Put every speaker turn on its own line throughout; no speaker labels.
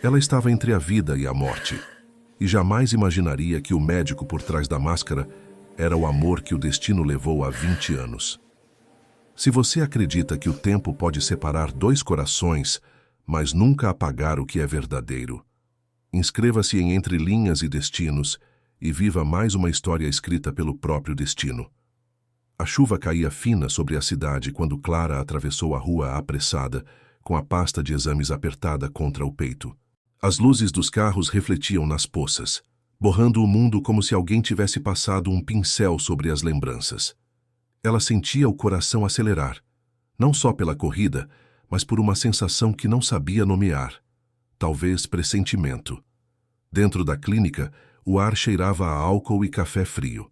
Ela estava entre a vida e a morte, e jamais imaginaria que o médico por trás da máscara era o amor que o destino levou há 20 anos. Se você acredita que o tempo pode separar dois corações, mas nunca apagar o que é verdadeiro, inscreva-se em Entre Linhas e Destinos e viva mais uma história escrita pelo próprio destino. A chuva caía fina sobre a cidade quando Clara atravessou a rua apressada, com a pasta de exames apertada contra o peito. As luzes dos carros refletiam nas poças, borrando o mundo como se alguém tivesse passado um pincel sobre as lembranças. Ela sentia o coração acelerar, não só pela corrida, mas por uma sensação que não sabia nomear, talvez pressentimento. Dentro da clínica, o ar cheirava a álcool e café frio.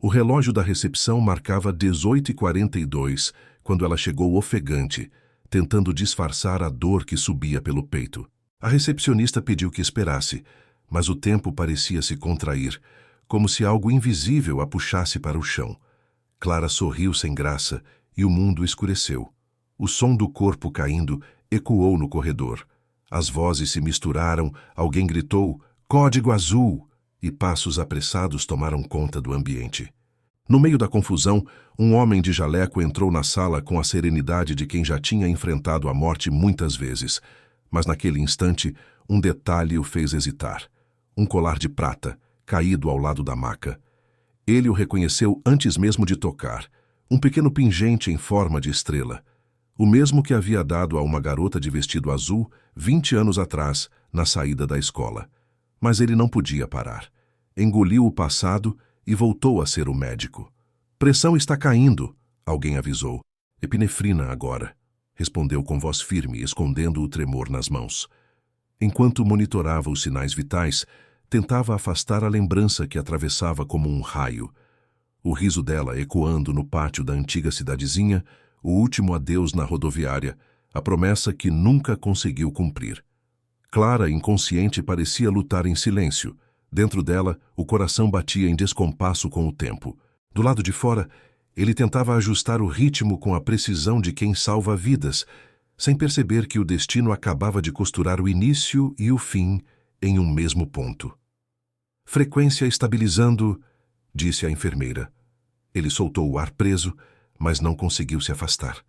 O relógio da recepção marcava 18h42 quando ela chegou ofegante, tentando disfarçar a dor que subia pelo peito. A recepcionista pediu que esperasse, mas o tempo parecia se contrair, como se algo invisível a puxasse para o chão. Clara sorriu sem graça e o mundo escureceu. O som do corpo caindo ecoou no corredor. As vozes se misturaram, alguém gritou, "Código Azul!" e passos apressados tomaram conta do ambiente. No meio da confusão, um homem de jaleco entrou na sala com a serenidade de quem já tinha enfrentado a morte muitas vezes. Mas naquele instante, um detalhe o fez hesitar. Um colar de prata, caído ao lado da maca. Ele o reconheceu antes mesmo de tocar. Um pequeno pingente em forma de estrela. O mesmo que havia dado a uma garota de vestido azul 20 anos atrás, na saída da escola. Mas ele não podia parar. Engoliu o passado e voltou a ser o médico. "Pressão está caindo", alguém avisou. "Epinefrina agora", respondeu com voz firme, escondendo o tremor nas mãos. Enquanto monitorava os sinais vitais, tentava afastar a lembrança que atravessava como um raio. O riso dela ecoando no pátio da antiga cidadezinha, o último adeus na rodoviária, a promessa que nunca conseguiu cumprir. Clara, inconsciente, parecia lutar em silêncio. Dentro dela, o coração batia em descompasso com o tempo. Do lado de fora, ele tentava ajustar o ritmo com a precisão de quem salva vidas, sem perceber que o destino acabava de costurar o início e o fim em um mesmo ponto. "Frequência estabilizando", disse a enfermeira. Ele soltou o ar preso, mas não conseguiu se afastar.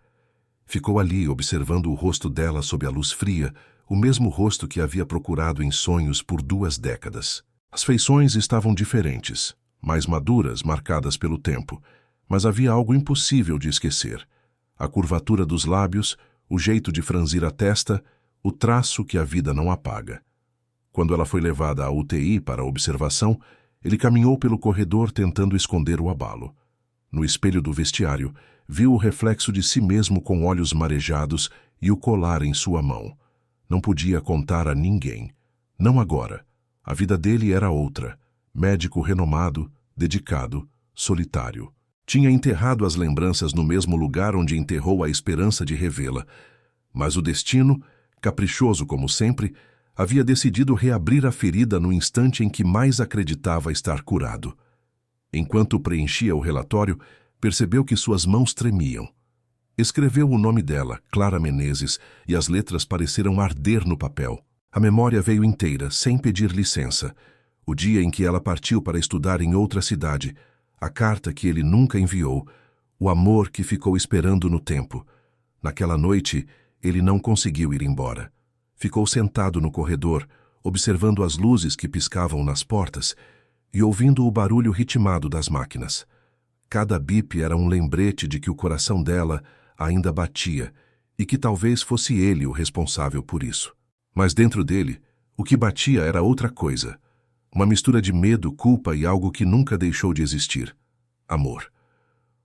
Ficou ali observando o rosto dela sob a luz fria, o mesmo rosto que havia procurado em sonhos por 2 décadas. As feições estavam diferentes, mais maduras, marcadas pelo tempo, mas havia algo impossível de esquecer. A curvatura dos lábios, o jeito de franzir a testa, o traço que a vida não apaga. Quando ela foi levada à UTI para observação, ele caminhou pelo corredor tentando esconder o abalo. No espelho do vestiário, viu o reflexo de si mesmo com olhos marejados e o colar em sua mão. Não podia contar a ninguém. Não agora. A vida dele era outra. Médico renomado, dedicado, solitário. Tinha enterrado as lembranças no mesmo lugar onde enterrou a esperança de revê-la. Mas o destino, caprichoso como sempre, havia decidido reabrir a ferida no instante em que mais acreditava estar curado. Enquanto preenchia o relatório, percebeu que suas mãos tremiam. Escreveu o nome dela, Clara Menezes, e as letras pareceram arder no papel. A memória veio inteira, sem pedir licença. O dia em que ela partiu para estudar em outra cidade, a carta que ele nunca enviou, o amor que ficou esperando no tempo. Naquela noite, ele não conseguiu ir embora. Ficou sentado no corredor, observando as luzes que piscavam nas portas e ouvindo o barulho ritmado das máquinas. Cada bip era um lembrete de que o coração dela ainda batia e que talvez fosse ele o responsável por isso. Mas dentro dele, o que batia era outra coisa. Uma mistura de medo, culpa e algo que nunca deixou de existir. Amor.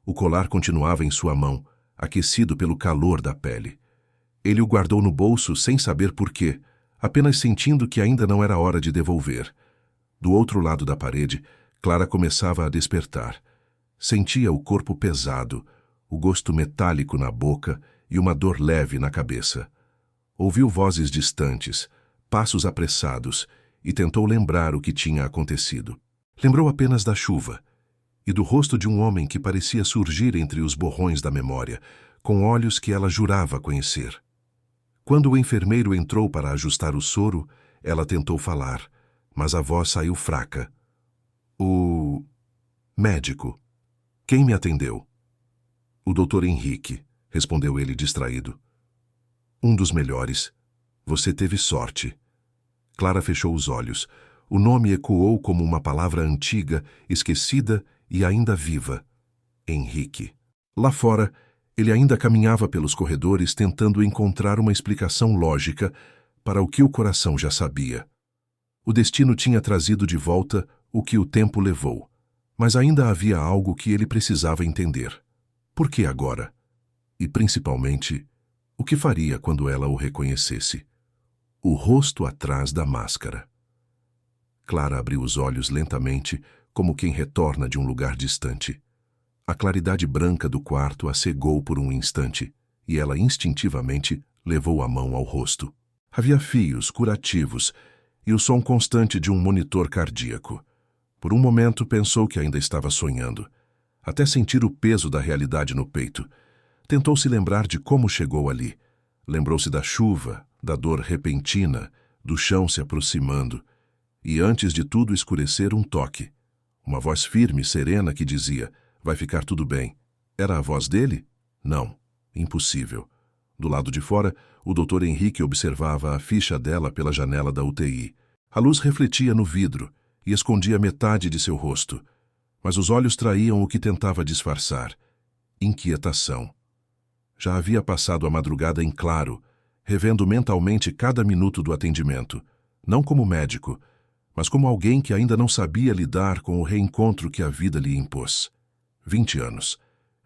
O colar continuava em sua mão, aquecido pelo calor da pele. Ele o guardou no bolso sem saber por quê, apenas sentindo que ainda não era hora de devolver. Do outro lado da parede, Clara começava a despertar. Sentia o corpo pesado, o gosto metálico na boca e uma dor leve na cabeça. Ouviu vozes distantes, passos apressados, e tentou lembrar o que tinha acontecido. Lembrou apenas da chuva e do rosto de um homem que parecia surgir entre os borrões da memória, com olhos que ela jurava conhecer. Quando o enfermeiro entrou para ajustar o soro, Ela tentou falar, mas a voz saiu fraca. O médico. Quem me atendeu? O Dr. Henrique, respondeu ele distraído. Um dos melhores. Você teve sorte. Clara fechou os olhos. O nome ecoou como uma palavra antiga, esquecida e ainda viva. Henrique. Lá fora, ele ainda caminhava pelos corredores tentando encontrar uma explicação lógica para o que o coração já sabia. O destino tinha trazido de volta o que o tempo levou, mas ainda havia algo que ele precisava entender. Por que agora? E, principalmente, o que faria quando ela o reconhecesse? O rosto atrás da máscara. Clara abriu os olhos lentamente, como quem retorna de um lugar distante. A claridade branca do quarto a cegou por um instante, e ela instintivamente levou a mão ao rosto. Havia fios curativos e o som constante de um monitor cardíaco. Por um momento pensou que ainda estava sonhando, até sentir o peso da realidade no peito. Tentou se lembrar de como chegou ali. Lembrou-se da chuva, da dor repentina, do chão se aproximando. E antes de tudo escurecer, um toque. Uma voz firme, serena, que dizia: vai ficar tudo bem. Era a voz dele? Não, impossível. Do lado de fora, o Dr. Henrique observava a ficha dela pela janela da UTI. A luz refletia no vidro e escondia metade de seu rosto. Mas os olhos traíam o que tentava disfarçar: inquietação. Já havia passado a madrugada em claro, revendo mentalmente cada minuto do atendimento, não como médico, mas como alguém que ainda não sabia lidar com o reencontro que a vida lhe impôs. 20 anos.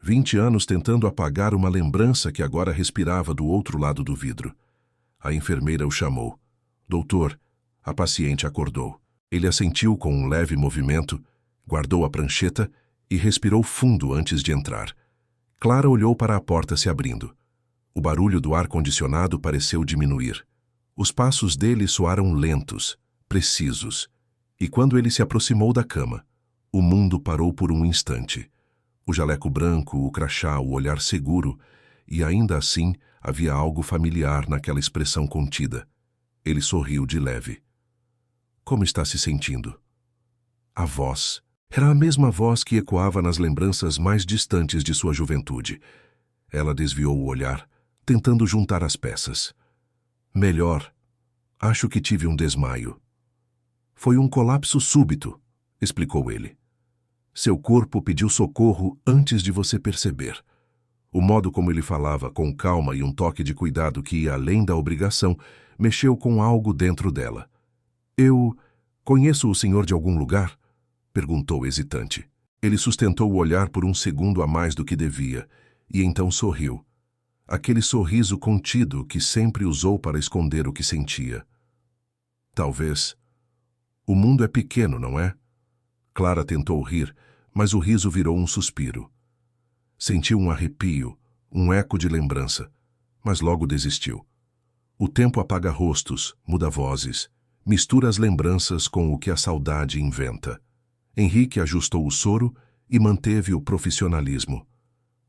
20 anos tentando apagar uma lembrança que agora respirava do outro lado do vidro. A enfermeira o chamou. Doutor, a paciente acordou. Ele assentiu com um leve movimento, guardou a prancheta e respirou fundo antes de entrar. Clara olhou para a porta se abrindo. O barulho do ar-condicionado pareceu diminuir. Os passos dele soaram lentos, precisos, e quando ele se aproximou da cama, o mundo parou por um instante. O jaleco branco, o crachá, o olhar seguro, e ainda assim havia algo familiar naquela expressão contida. Ele sorriu de leve. Como está se sentindo? A voz. Era a mesma voz que ecoava nas lembranças mais distantes de sua juventude. Ela desviou o olhar, tentando juntar as peças. Melhor. Acho que tive um desmaio. Foi um colapso súbito, explicou ele. Seu corpo pediu socorro antes de você perceber. O modo como ele falava, com calma e um toque de cuidado que ia além da obrigação, mexeu com algo dentro dela. Eu conheço o senhor de algum lugar? Perguntou hesitante. Ele sustentou o olhar por um segundo a mais do que devia, e então sorriu. Aquele sorriso contido que sempre usou para esconder o que sentia. Talvez. O mundo é pequeno, não é? Clara tentou rir, mas o riso virou um suspiro. Sentiu um arrepio, um eco de lembrança, mas logo desistiu. O tempo apaga rostos, muda vozes, mistura as lembranças com o que a saudade inventa. Henrique ajustou o soro e manteve o profissionalismo.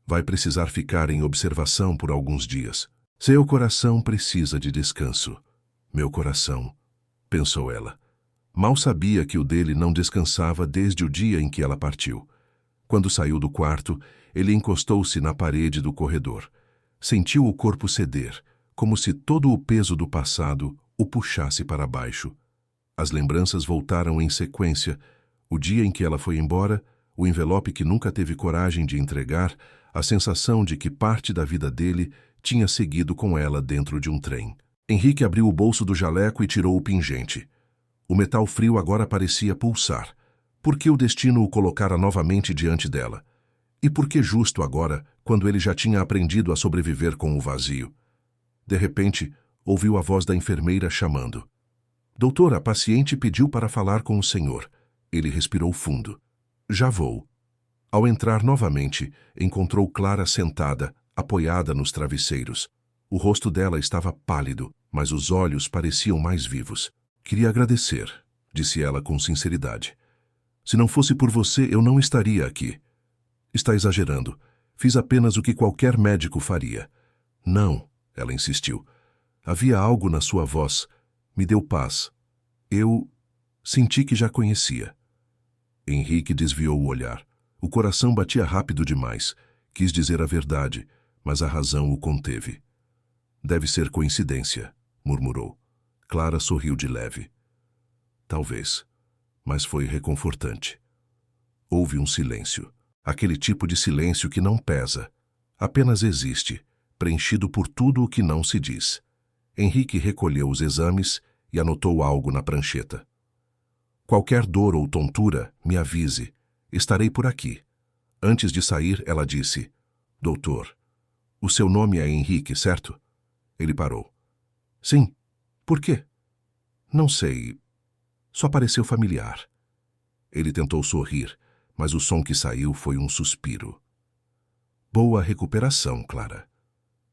Vai precisar ficar em observação por alguns dias. Seu coração precisa de descanso. Meu coração, pensou ela. Mal sabia que o dele não descansava desde o dia em que ela partiu. Quando saiu do quarto, ele encostou-se na parede do corredor. Sentiu o corpo ceder, como se todo o peso do passado o puxasse para baixo. As lembranças voltaram em sequência. O dia em que ela foi embora, o envelope que nunca teve coragem de entregar, a sensação de que parte da vida dele tinha seguido com ela dentro de um trem. Henrique abriu o bolso do jaleco e tirou o pingente. O metal frio agora parecia pulsar. Por que o destino o colocara novamente diante dela? E por que justo agora, quando ele já tinha aprendido a sobreviver com o vazio? De repente, ouviu a voz da enfermeira chamando. Doutora, a paciente pediu para falar com o senhor. Ele respirou fundo. Já vou. Ao entrar novamente, encontrou Clara sentada, apoiada nos travesseiros. O rosto dela estava pálido, mas os olhos pareciam mais vivos. Queria agradecer, disse ela com sinceridade. Se não fosse por você, eu não estaria aqui. Está exagerando. Fiz apenas o que qualquer médico faria. Não, ela insistiu. Havia algo na sua voz. Me deu paz, Eu senti que já conhecia. Henrique desviou o olhar. O coração batia rápido demais. Quis dizer a verdade, mas a razão o conteve. Deve ser coincidência, murmurou. Clara sorriu de leve. Talvez, mas foi reconfortante. Houve um silêncio. Aquele tipo de silêncio que não pesa, apenas existe, preenchido por tudo o que não se diz. Henrique recolheu os exames e anotou algo na prancheta. Qualquer dor ou tontura, me avise. Estarei por aqui. Antes de sair, ela disse: Doutor, o seu nome é Henrique, certo? Ele parou. Sim. Por quê? Não sei. Só pareceu familiar. Ele tentou sorrir, mas o som que saiu foi um suspiro. Boa recuperação, Clara.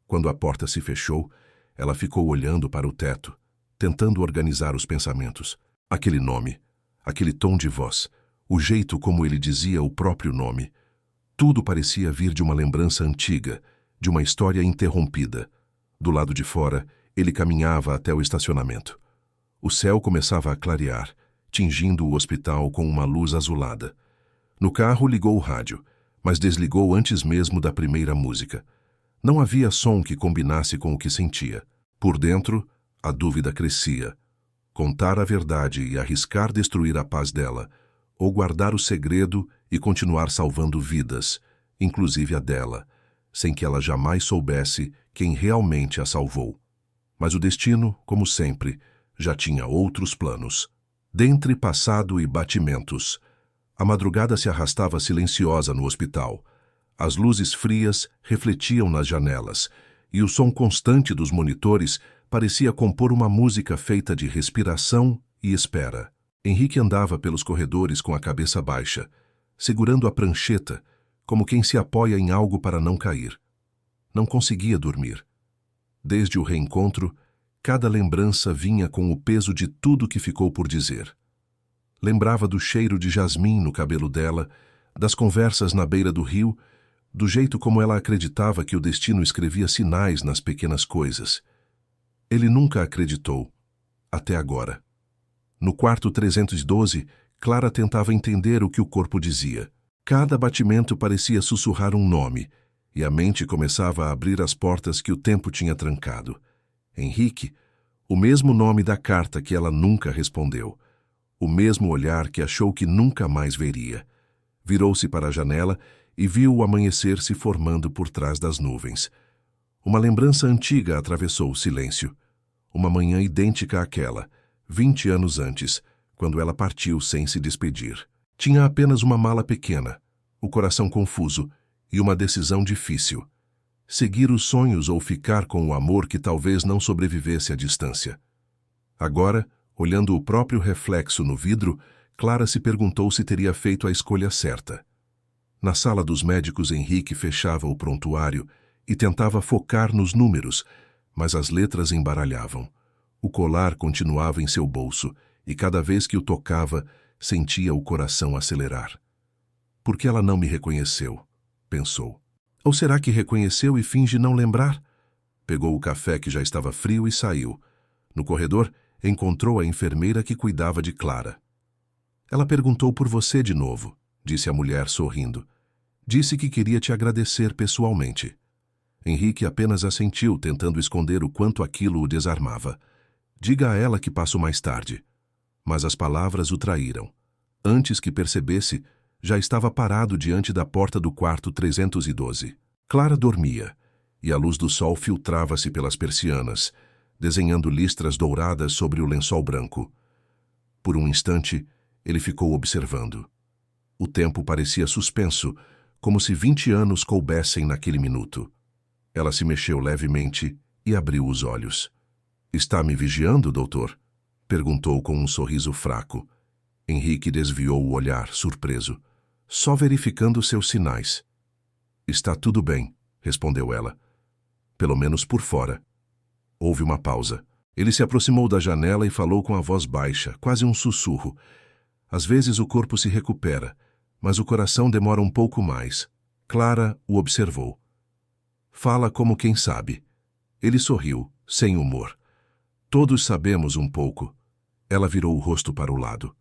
Quando a porta se fechou, ela ficou olhando para o teto, tentando organizar os pensamentos. Aquele nome, aquele tom de voz, o jeito como ele dizia o próprio nome. Tudo parecia vir de uma lembrança antiga, de uma história interrompida. Do lado de fora, ele caminhava até o estacionamento. O céu começava a clarear, tingindo o hospital com uma luz azulada. No carro ligou o rádio, mas desligou antes mesmo da primeira música. Não havia som que combinasse com o que sentia. Por dentro, a dúvida crescia. Contar a verdade e arriscar destruir a paz dela, ou guardar o segredo e continuar salvando vidas, inclusive a dela, sem que ela jamais soubesse quem realmente a salvou. Mas o destino, como sempre, já tinha outros planos. Dentre passado e batimentos, a madrugada se arrastava silenciosa no hospital. As luzes frias refletiam nas janelas, e o som constante dos monitores parecia compor uma música feita de respiração e espera. Henrique andava pelos corredores com a cabeça baixa, segurando a prancheta, como quem se apoia em algo para não cair. Não conseguia dormir. Desde o reencontro, cada lembrança vinha com o peso de tudo que ficou por dizer. Lembrava do cheiro de jasmim no cabelo dela, das conversas na beira do rio, do jeito como ela acreditava que o destino escrevia sinais nas pequenas coisas. Ele nunca acreditou, até agora. No quarto 312, Clara tentava entender o que o corpo dizia. Cada batimento parecia sussurrar um nome, e a mente começava a abrir as portas que o tempo tinha trancado. Henrique, o mesmo nome da carta que ela nunca respondeu. O mesmo olhar que achou que nunca mais veria. Virou-se para a janela e viu o amanhecer se formando por trás das nuvens. Uma lembrança antiga atravessou o silêncio. Uma manhã idêntica àquela, 20 anos antes, quando ela partiu sem se despedir. Tinha apenas uma mala pequena, o coração confuso e uma decisão difícil. Seguir os sonhos ou ficar com o amor que talvez não sobrevivesse à distância. Agora, olhando o próprio reflexo no vidro, Clara se perguntou se teria feito a escolha certa. Na sala dos médicos, Henrique fechava o prontuário e tentava focar nos números, mas as letras embaralhavam. O colar continuava em seu bolso e cada vez que o tocava, sentia o coração acelerar. Por que ela não me reconheceu? Pensou. Ou será que reconheceu e finge não lembrar? Pegou o café que já estava frio e saiu. No corredor, encontrou a enfermeira que cuidava de Clara. Ela perguntou por você de novo, disse a mulher sorrindo. Disse que queria te agradecer pessoalmente. Henrique apenas assentiu, tentando esconder o quanto aquilo o desarmava. Diga a ela que passo mais tarde. Mas as palavras o traíram. Antes que percebesse, já estava parado diante da porta do quarto 312. Clara dormia, e a luz do sol filtrava-se pelas persianas, desenhando listras douradas sobre o lençol branco. Por um instante, ele ficou observando. O tempo parecia suspenso, como se 20 anos coubessem naquele minuto. Ela se mexeu levemente e abriu os olhos. Está me vigiando, doutor? Perguntou com um sorriso fraco. Henrique desviou o olhar, surpreso. Só verificando seus sinais. Está tudo bem, respondeu ela. Pelo menos por fora. Houve uma pausa. Ele se aproximou da janela e falou com a voz baixa, quase um sussurro. Às vezes o corpo se recupera, mas o coração demora um pouco mais. Clara o observou. Fala como quem sabe. Ele sorriu, sem humor. Todos sabemos um pouco. Ela virou o rosto para o lado.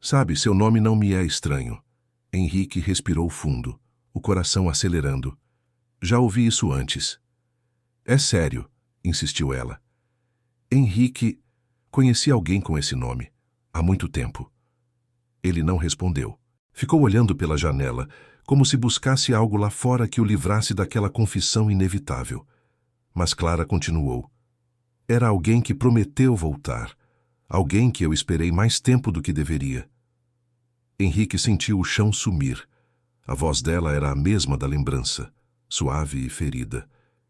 Sabe, seu nome não me é estranho. Henrique respirou fundo, o coração acelerando. Já ouvi isso antes. É sério, insistiu ela. Henrique, conheci alguém com esse nome, há muito tempo. Ele não respondeu. Ficou olhando pela janela, como se buscasse algo lá fora que o livrasse daquela confissão inevitável. Mas Clara continuou. Era alguém que prometeu voltar. Alguém que eu esperei mais tempo do que deveria. Henrique sentiu o chão sumir. A voz dela era a mesma da lembrança, suave e ferida.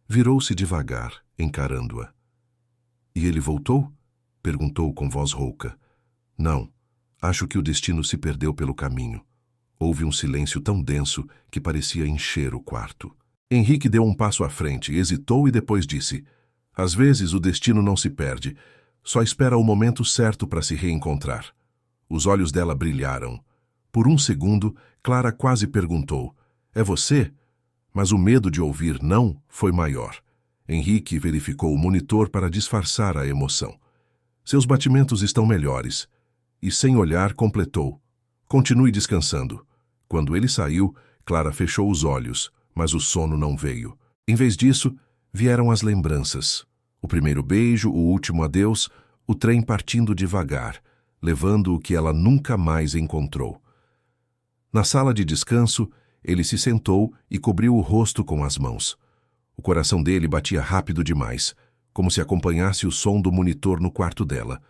Virou-se devagar, encarando-a. E ele voltou? Perguntou com voz rouca. Não. Acho que o destino se perdeu pelo caminho. Houve um silêncio tão denso que parecia encher o quarto. Henrique deu um passo à frente, hesitou e depois disse: Às vezes o destino não se perde, só espera o momento certo para se reencontrar. Os olhos dela brilharam. Por um segundo, Clara quase perguntou: É você? Mas o medo de ouvir não foi maior. Henrique verificou o monitor para disfarçar a emoção. Seus batimentos estão melhores. E sem olhar, completou: Continue descansando. Quando ele saiu, Clara fechou os olhos, mas o sono não veio. Em vez disso, vieram as lembranças. O primeiro beijo, o último adeus, o trem partindo devagar, levando o que ela nunca mais encontrou. Na sala de descanso, ele se sentou e cobriu o rosto com as mãos. O coração dele batia rápido demais, como se acompanhasse o som do monitor no quarto dela.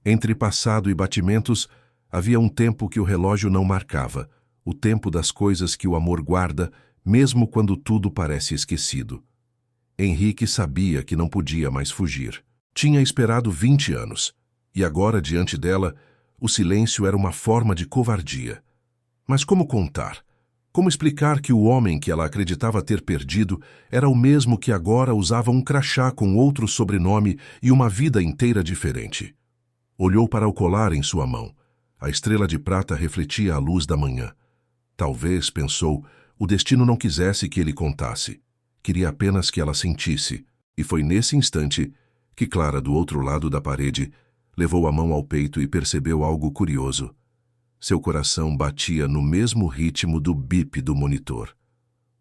Entre passado e batimentos, havia um tempo que o relógio não marcava, o tempo das coisas que o amor guarda, mesmo quando tudo parece esquecido. Henrique sabia que não podia mais fugir. Tinha esperado 20 anos, e agora, diante dela, o silêncio era uma forma de covardia. Mas como contar? Como explicar que o homem que ela acreditava ter perdido era o mesmo que agora usava um crachá com outro sobrenome e uma vida inteira diferente? Olhou para o colar em sua mão. A estrela de prata refletia a luz da manhã. Talvez, pensou, o destino não quisesse que ele contasse. Queria apenas que ela sentisse. E foi nesse instante que Clara, do outro lado da parede, levou a mão ao peito e percebeu algo curioso. Seu coração batia no mesmo ritmo do bip do monitor.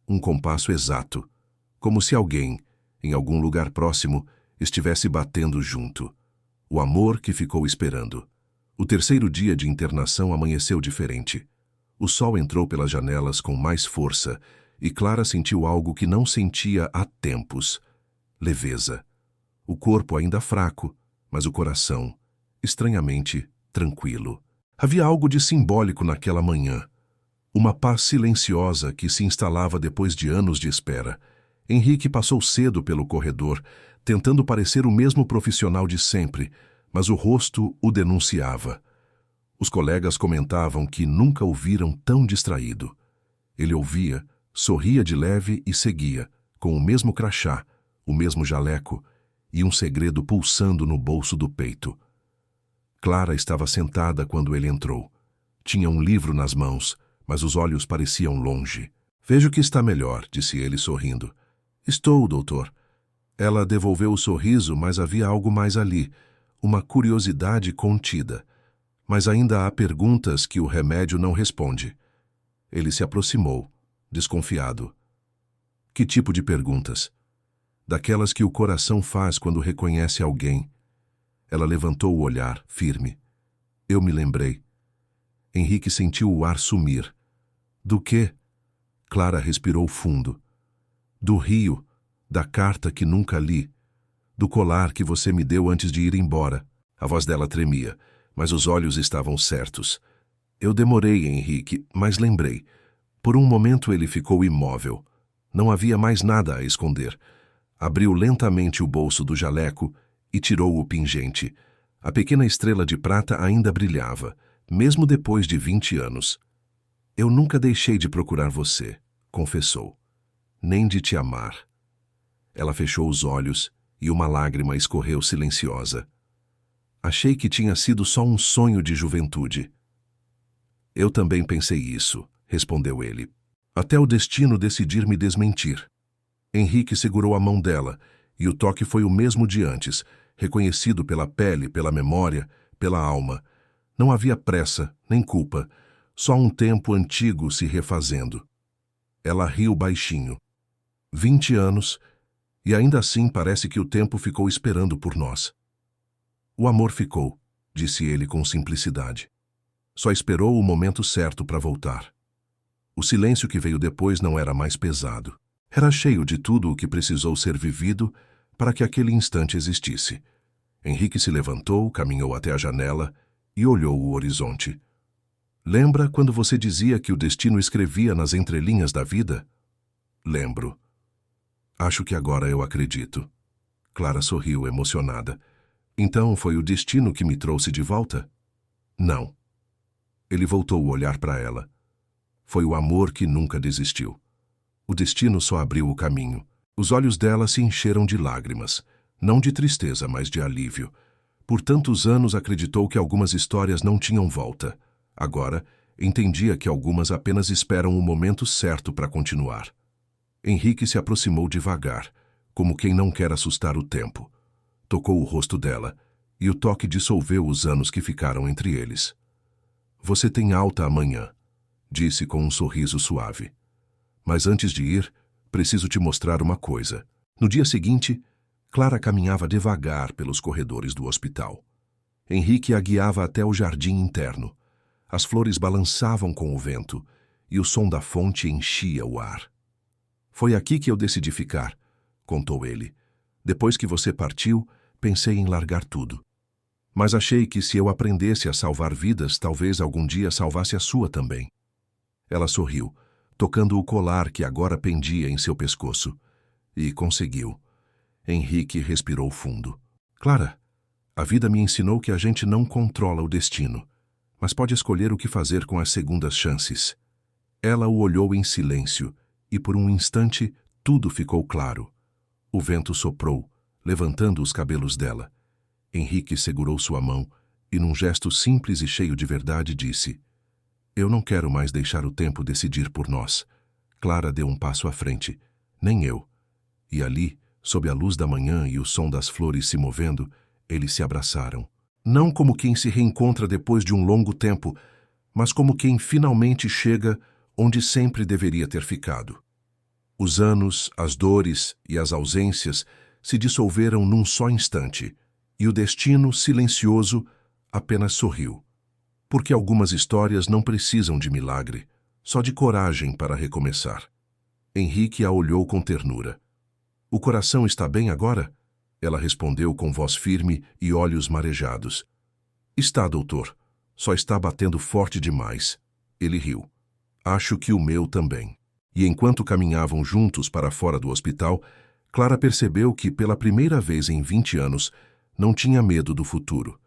Um compasso exato, como se alguém, em algum lugar próximo, estivesse batendo junto. O amor que ficou esperando. O terceiro dia de internação amanheceu diferente. O sol entrou pelas janelas com mais força e Clara sentiu algo que não sentia há tempos. Leveza. O corpo ainda fraco, mas o coração, estranhamente, tranquilo. Havia algo de simbólico naquela manhã. Uma paz silenciosa que se instalava depois de anos de espera. Henrique passou cedo pelo corredor, tentando parecer o mesmo profissional de sempre, mas o rosto o denunciava. Os colegas comentavam que nunca o viram tão distraído. Ele ouvia, sorria de leve e seguia, com o mesmo crachá, o mesmo jaleco e um segredo pulsando no bolso do peito. Clara estava sentada quando ele entrou. Tinha um livro nas mãos, mas os olhos pareciam longe. Vejo que está melhor, disse ele sorrindo. Estou, doutor. Ela devolveu o sorriso, mas havia algo mais ali, uma curiosidade contida. Mas ainda há perguntas que o remédio não responde. Ele se aproximou, desconfiado. Que tipo de perguntas? Daquelas que o coração faz quando reconhece alguém. Ela levantou o olhar, firme. Eu me lembrei. Henrique sentiu o ar sumir. Do quê? Clara respirou fundo. Do rio, da carta que nunca li, do colar que você me deu antes de ir embora. A voz dela tremia, mas os olhos estavam certos. Eu demorei, Henrique, mas lembrei. Por um momento ele ficou imóvel. Não havia mais nada a esconder. Abriu lentamente o bolso do jaleco e tirou o pingente. A pequena estrela de prata ainda brilhava, mesmo depois de 20 anos. Eu nunca deixei de procurar você, confessou. Nem de te amar. Ela fechou os olhos e uma lágrima escorreu silenciosa. Achei que tinha sido só um sonho de juventude. Eu também pensei isso, respondeu ele. Até o destino decidir me desmentir. Henrique segurou a mão dela, e o toque foi o mesmo de antes, reconhecido pela pele, pela memória, pela alma. Não havia pressa, nem culpa, só um tempo antigo se refazendo. Ela riu baixinho. 20 anos, e ainda assim parece que o tempo ficou esperando por nós. O amor ficou, disse ele com simplicidade. Só esperou o momento certo para voltar. O silêncio que veio depois não era mais pesado. Era cheio de tudo o que precisou ser vivido para que aquele instante existisse. Henrique se levantou, caminhou até a janela e olhou o horizonte. Lembra quando você dizia que o destino escrevia nas entrelinhas da vida? Lembro. Acho que agora eu acredito. Clara sorriu, emocionada. Então foi o destino que me trouxe de volta? Não. Ele voltou o olhar para ela. Foi o amor que nunca desistiu. O destino só abriu o caminho. Os olhos dela se encheram de lágrimas, não de tristeza, mas de alívio. Por tantos anos acreditou que algumas histórias não tinham volta. Agora, entendia que algumas apenas esperam o momento certo para continuar. Henrique se aproximou devagar, como quem não quer assustar o tempo. Tocou o rosto dela, e o toque dissolveu os anos que ficaram entre eles. Você tem alta amanhã, disse com um sorriso suave. Mas antes de ir, preciso te mostrar uma coisa. No dia seguinte, Clara caminhava devagar pelos corredores do hospital. Henrique a guiava até o jardim interno. As flores balançavam com o vento, e o som da fonte enchia o ar. Foi aqui que eu decidi ficar, contou ele. Depois que você partiu, pensei em largar tudo. Mas achei que se eu aprendesse a salvar vidas, talvez algum dia salvasse a sua também. Ela sorriu, tocando o colar que agora pendia em seu pescoço. E conseguiu. Henrique respirou fundo. Clara, a vida me ensinou que a gente não controla o destino, mas pode escolher o que fazer com as segundas chances. Ela o olhou em silêncio, e por um instante tudo ficou claro. O vento soprou, levantando os cabelos dela. Henrique segurou sua mão e, num gesto simples e cheio de verdade, disse: Eu não quero mais deixar o tempo decidir por nós. Clara deu um passo à frente. Nem eu. E ali, sob a luz da manhã e o som das flores se movendo, eles se abraçaram. Não como quem se reencontra depois de um longo tempo, mas como quem finalmente chega onde sempre deveria ter ficado. Os anos, as dores e as ausências se dissolveram num só instante, e o destino, silencioso, apenas sorriu. Porque algumas histórias não precisam de milagre, só de coragem para recomeçar. Henrique a olhou com ternura. O coração está bem agora? Ela respondeu com voz firme e olhos marejados. Está, doutor. Só está batendo forte demais. Ele riu. Acho que o meu também. E enquanto caminhavam juntos para fora do hospital, Clara percebeu que, pela primeira vez em 20 anos, não tinha medo do futuro.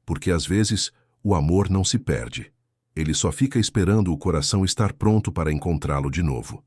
Porque, às vezes, o amor não se perde. Ele só fica esperando o coração estar pronto para encontrá-lo de novo.